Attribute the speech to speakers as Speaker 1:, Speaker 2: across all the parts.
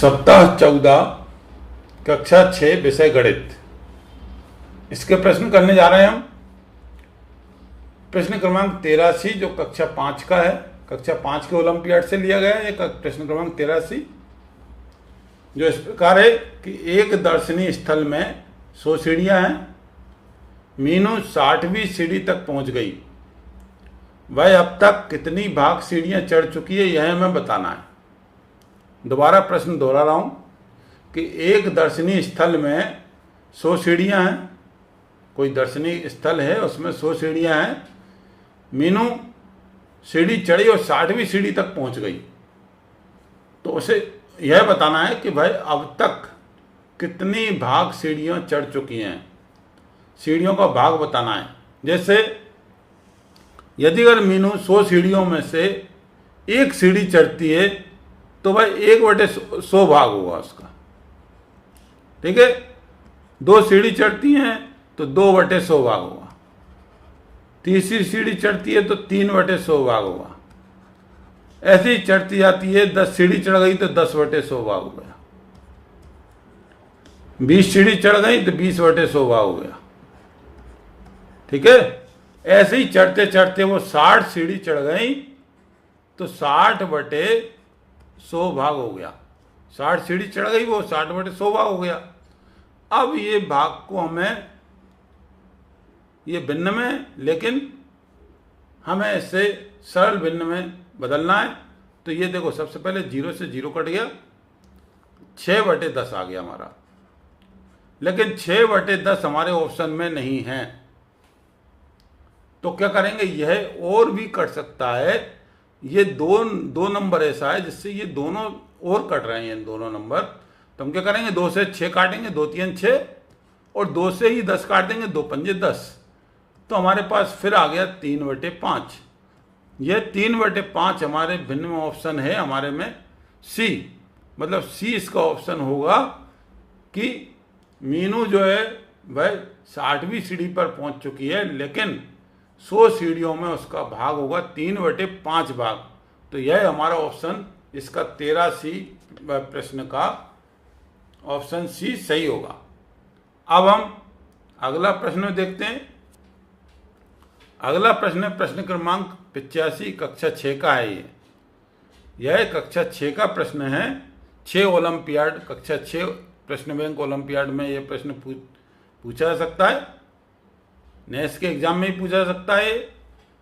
Speaker 1: सप्ताह 14 कक्षा 6 विषय गणित। इसके प्रश्न करने जा रहे हैं हम। प्रश्न क्रमांक 83 जो कक्षा 5 का है, कक्षा 5 के ओलंपियाड से लिया गया है। ये प्रश्न क्रमांक 83 जो इस प्रकार है कि एक दर्शनीय स्थल में 100 सीढ़ियां हैं। मीनू 60वीं सीढ़ी तक पहुंच गई। वह अब तक कितनी भाग सीढ़ियां चढ़ चुकी है, यह हमें बताना है। दोबारा प्रश्न दोहरा रहा हूं कि एक दर्शनीय स्थल में 100 सीढ़ियां हैं। कोई दर्शनीय स्थल है, उसमें 100 सीढ़ियां हैं। मीनू सीढ़ी चढ़ी और 60वीं सीढ़ी तक पहुंच गई। तो उसे यह बताना है कि भाई अब तक कितनी भाग सीढ़ियां चढ़ चुकी हैं। सीढ़ियों का भाग बताना है। जैसे यदि अगर मीनू 100 सीढ़ियों में से एक सीढ़ी चढ़ती है तो भाई 1/100 भाग होगा उसका। ठीक है, 2 सीढ़ी चढ़ती हैं तो 2/100 भाग होगा। तीसरी सीढ़ी चढ़ती है तो 3/100 भाग होगा। ऐसे ही चढ़ती जाती है। 10 सीढ़ी चढ़ गई तो 10/100 भाग हो गया। 20 सीढ़ी चढ़ गई तो 20/100 भाग हो गया। ठीक है, ऐसे ही चढ़ते चढ़ते वो 60 सीढ़ी चढ़ गई तो 60/100 भाग हो गया। 60 सीढ़ी चढ़ गई, वो 60/100 भाग हो गया। अब ये भाग को हमें, ये भिन्न में, लेकिन हमें इसे सरल भिन्न में बदलना है। तो ये देखो, सबसे पहले 0 से 0 कट गया, 6/10 आ गया हमारा। लेकिन 6/10 हमारे ऑप्शन में नहीं है। तो क्या करेंगे, यह और भी कट सकता है। ये दो नंबर ऐसा है जिससे ये दोनों और कट रहे हैं, दोनों नंबर। तो हम क्या करेंगे, 2 से 6 काटेंगे, 2 3 6, और 2 से ही 10 काट देंगे, 2 5 10। तो हमारे पास फिर आ गया 3/5। यह 3/5 हमारे भिन्न में ऑप्शन है, हमारे में सी। मतलब सी इसका ऑप्शन होगा कि मीनू जो है वह 60वीं सीढ़ी पर पहुंच चुकी है, लेकिन 100 सीढ़ियों में उसका भाग होगा 3/5 भाग। तो यह हमारा ऑप्शन, इसका 13C प्रश्न का ऑप्शन सी सही होगा। अब हम अगला प्रश्न देखते हैं। अगला प्रश्न प्रश्न क्रमांक 85 कक्षा 6 का है। यह कक्षा 6 का प्रश्न है। 6 ओलंपियाड, कक्षा 6 प्रश्न बैंक ओलंपियाड में यह प्रश्न पूछा जा सकता है। नेस के एग्जाम में ही पूछा जा सकता है।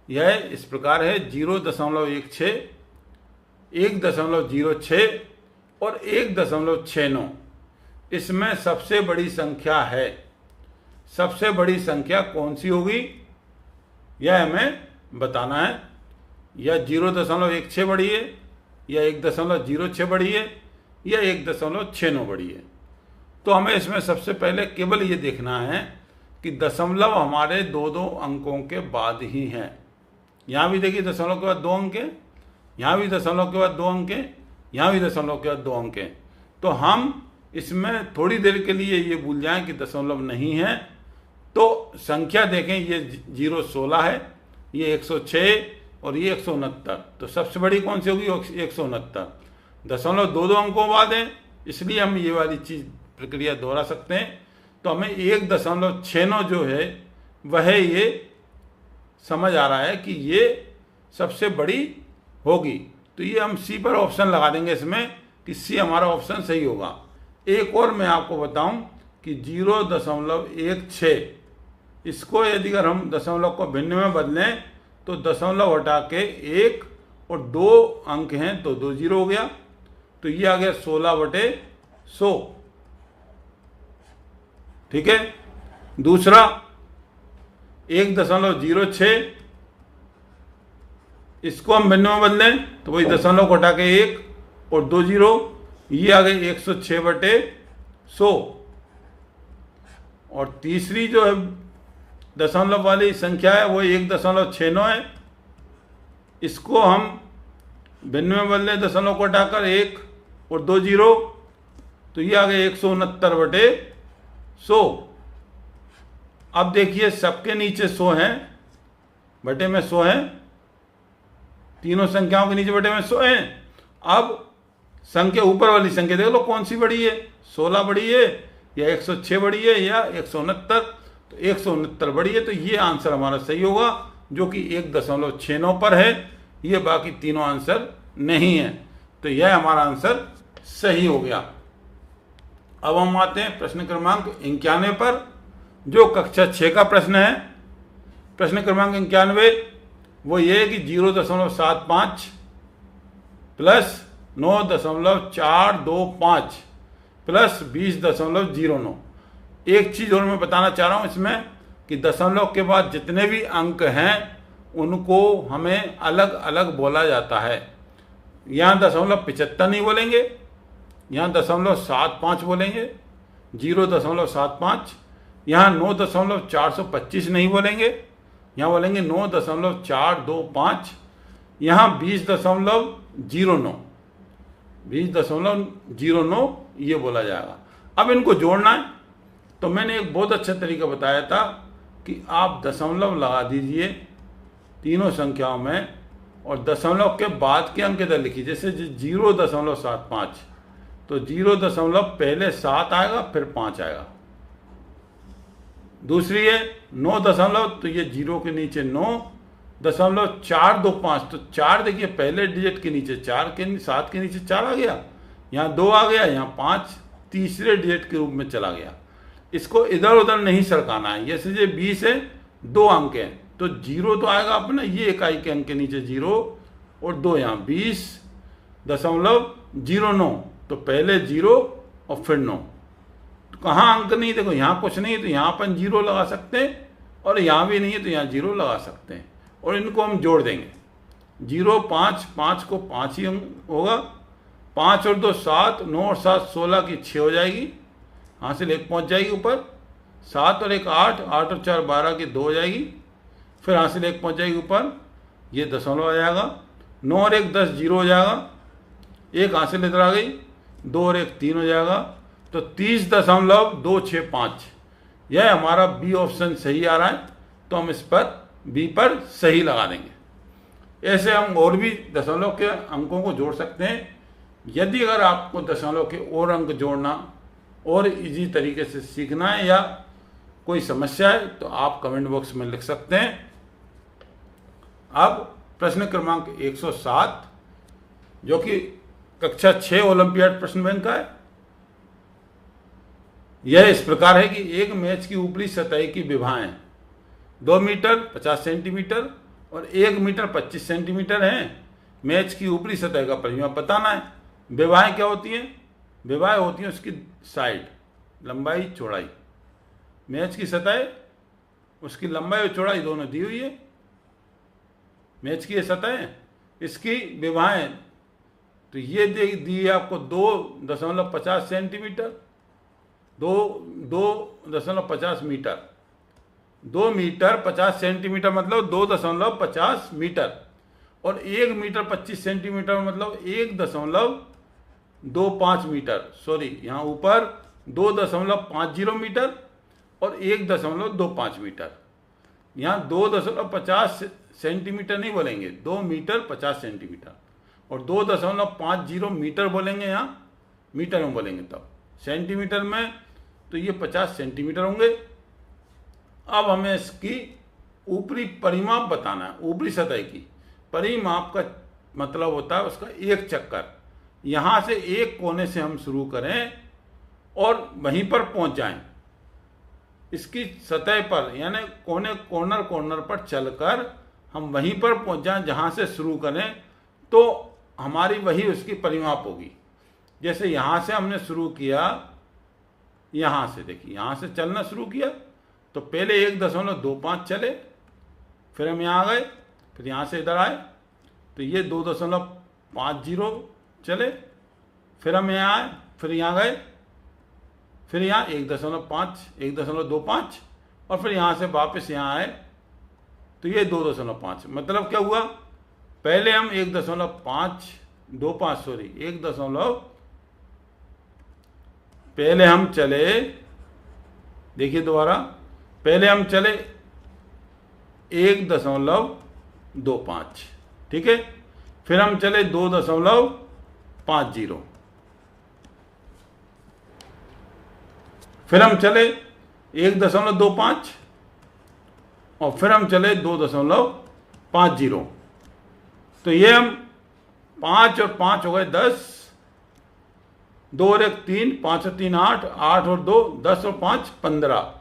Speaker 1: यह इस प्रकार है, 0.16, 1.06 और 1.69 इसमें सबसे बड़ी संख्या है। सबसे बड़ी संख्या कौन सी होगी, यह हमें बताना है। या 0.16 बड़ी है, या 1.06 बड़ी है, या 1.69 बड़ी है। तो हमें इसमें सबसे पहले केवल ये देखना है कि दशमलव हमारे 2 अंकों के बाद ही हैं। यहाँ भी देखिए दशमलव के बाद 2 अंक हैं, यहाँ भी दशमलव के बाद 2 अंक हैं, यहाँ भी दशमलव के बाद 2 अंक हैं। तो हम इसमें थोड़ी देर के लिए ये भूल जाएं कि दशमलव नहीं है। तो संख्या देखें, ये 0.16 है, ये 106 और ये 169। तो सबसे बड़ी कौन सी होगी, 169। दशमलव 2 अंकों बाद है, इसलिए हम ये वाली चीज़ प्रक्रिया दोहरा सकते हैं। तो हमें 1.69 जो है वह ये समझ आ रहा है कि ये सबसे बड़ी होगी। तो ये हम सी पर ऑप्शन लगा देंगे इसमें कि सी हमारा ऑप्शन सही होगा। एक और मैं आपको बताऊं कि 0.16, इसको यदि अगर हम दशमलव को भिन्न में बदलें तो दशमलव हटा के 1 और 2 अंक हैं तो 2 0 हो गया। तो ये आ गया 16/100। ठीक है। दूसरा 1.06, इसको हम भिन्न में बदलें तो वही दशमलव को हटा के 1 और 2 0, ये आ गए 106/100। और तीसरी जो है दशमलव वाली संख्या है वो 1.69 है। इसको हम भिन्न में बदलें, दशमलव को हटाकर 1 और 2 0, तो ये आ गए 169/100। अब देखिए सबके नीचे 100 हैं, बटे में 100 हैं, तीनों संख्याओं के नीचे बटे में 100 हैं। अब संख्या ऊपर वाली संख्या देख लो कौन सी बड़ी है, 16 बड़ी है या 106 बड़ी है या 169, तो 169 बड़ी है, तो ये आंसर हमारा सही होगा जो कि 1.69 पर है। ये बाकी तीनों आंसर नहीं है, तो यह हमारा आंसर सही हो गया। अब हम आते हैं प्रश्न क्रमांक 91 पर, जो कक्षा 6 का प्रश्न है। प्रश्न क्रमांक 91 वो ये है कि 0.75 प्लस 9.425 प्लस 20.09। एक चीज और मैं बताना चाह रहा हूं इसमें कि दशमलव के बाद जितने भी अंक हैं उनको हमें अलग अलग बोला जाता है। यहाँ 0.75 नहीं बोलेंगे, यहाँ 0.75 बोलेंगे, 0.75। यहाँ 9.425 नहीं बोलेंगे, यहाँ बोलेंगे 9.425। यहाँ 20.09 ये बोला जाएगा। अब इनको जोड़ना है, तो मैंने एक बहुत अच्छा तरीका बताया था कि आप दशमलव लगा दीजिए तीनों संख्याओं में और दशमलव के बाद के अंक इधर लिखिए। जैसे 0.75 तो 0 पहले 7 आएगा फिर 5 आएगा। दूसरी है 9 तो ये 0 के नीचे 9.425 तो 4 देखिए पहले डिजिट के नीचे 7 के नीचे 4 आ गया, यहाँ 2 आ गया, यहाँ 5 तीसरे डिजिट के रूप में चला गया। इसको इधर उधर नहीं सरकाना है। जैसे ये 20 है, 2 अंक हैं तो 0 तो आएगा अपना ये इकाई के अंक के नीचे 0 और 2 यहाँ 20.09 तो पहले 0 और फिर 9। तो कहाँ अंक नहीं, देखो यहाँ कुछ नहीं है तो यहाँ अपन 0 लगा सकते हैं और यहाँ भी नहीं है तो यहाँ 0 लगा सकते हैं और इनको हम जोड़ देंगे। 0 5 को 5 ही अंक होगा, 5 और 2 7, 9 और 7 16 की 6 हो जाएगी, हासिल 1 पहुँच जाएगी ऊपर, 7 और 1 8, 8 और 4 12 की 2 हो जाएगी, फिर हासिल 1 पहुँच जाएगी ऊपर, ये दशमलव आ जाएगा, 9 और 1 10 0 हो जाएगा, 1 हासिल इधर आ गई, 2 और 1 3 हो जाएगा, तो 30.265 यह हमारा बी ऑप्शन सही आ रहा है, तो हम इस पर बी पर सही लगा देंगे। ऐसे हम और भी दशमलव के अंकों को जोड़ सकते हैं। यदि अगर आपको दशमलव के और अंक जोड़ना और इजी तरीके से सीखना है या कोई समस्या है तो आप कमेंट बॉक्स में लिख सकते हैं। अब प्रश्न क्रमांक 107 जो कि कक्षा 6 ओलंपियाड प्रश्न बैंक का है। यह इस प्रकार है कि एक मैच की ऊपरी सतह की विभाएं 2 मीटर 50 सेंटीमीटर और 1 मीटर 25 सेंटीमीटर हैं। मैच की ऊपरी सतह का परिमाप बताना है। विभाएं क्या होती हैं? विभाएं होती हैं उसकी साइड, लंबाई चौड़ाई। मैच की सतह उसकी लंबाई और चौड़ाई दोनों दी हुई है। मैच की सतह है, इसकी विभाएं तो ये दी है आपको 2.50 सेंटीमीटर, 2.50 मीटर, 2 मीटर 50 सेंटीमीटर मतलब 2.50 मीटर और 1 मीटर 25 सेंटीमीटर मतलब 1.25 मीटर। सॉरी, यहाँ ऊपर 2.50 मीटर और 1.25 मीटर। यहाँ 2.50 सेंटीमीटर नहीं बोलेंगे, 2 मीटर 50 सेंटीमीटर और 2.50 मीटर बोलेंगे, यहाँ मीटर में बोलेंगे तब। सेंटीमीटर में तो ये 50 सेंटीमीटर होंगे। अब हमें इसकी ऊपरी परिमाप बताना है। ऊपरी सतह की परिमाप का मतलब होता है उसका एक चक्कर। यहाँ से एक कोने से हम शुरू करें और वहीं पर पहुंच जाएं। इसकी सतह पर यानी कॉर्नर पर चलकर हम वहीं पर पहुंच जाएं जहाँ से शुरू करें, तो हमारी वही उसकी परिमाप होगी। जैसे यहाँ से हमने शुरू किया, यहाँ से देखिए, यहाँ से चलना शुरू किया तो पहले 1.25 चले, फिर हम यहाँ आ गए, फिर यहाँ से इधर आए तो ये 2.50 चले, फिर हम यहाँ आए, फिर यहाँ गए, फिर यहाँ 1.25 और फिर यहाँ से वापस यहाँ आए तो ये 2.5। मतलब क्या हुआ? पहले हम 1.525 पहले हम चले, देखिए दोबारा, पहले हम चले 1.25, ठीक है, फिर हम चले 2.50, फिर हम चले 1.25 और फिर हम चले 2.50। तो ये हम 5 और 5 हो गए 10, 2 और 1 3, 5 और 3 8, 8 और 2 10 और 5 15,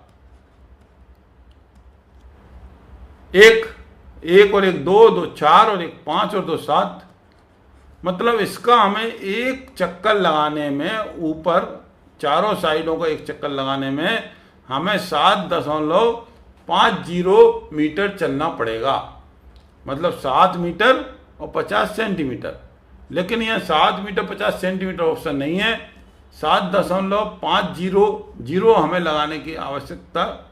Speaker 1: 1 और 1 2, 2 4 और 1 5 और 2 7। मतलब इसका हमें एक चक्कर लगाने में, ऊपर चारों साइडों का एक चक्कर लगाने में हमें 7.50 मीटर चलना पड़ेगा। मतलब 7 मीटर और 50 सेंटीमीटर। लेकिन यह 7 मीटर 50 सेंटीमीटर ऑप्शन नहीं है, 7.50 हमें लगाने की आवश्यकता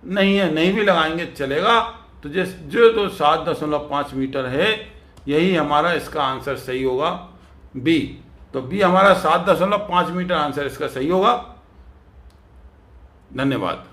Speaker 1: नहीं है, नहीं भी लगाएंगे चलेगा। तो जो 7.5 मीटर है, यही हमारा इसका आंसर सही होगा, बी। तो बी हमारा 7.5 मीटर आंसर इसका सही होगा। धन्यवाद।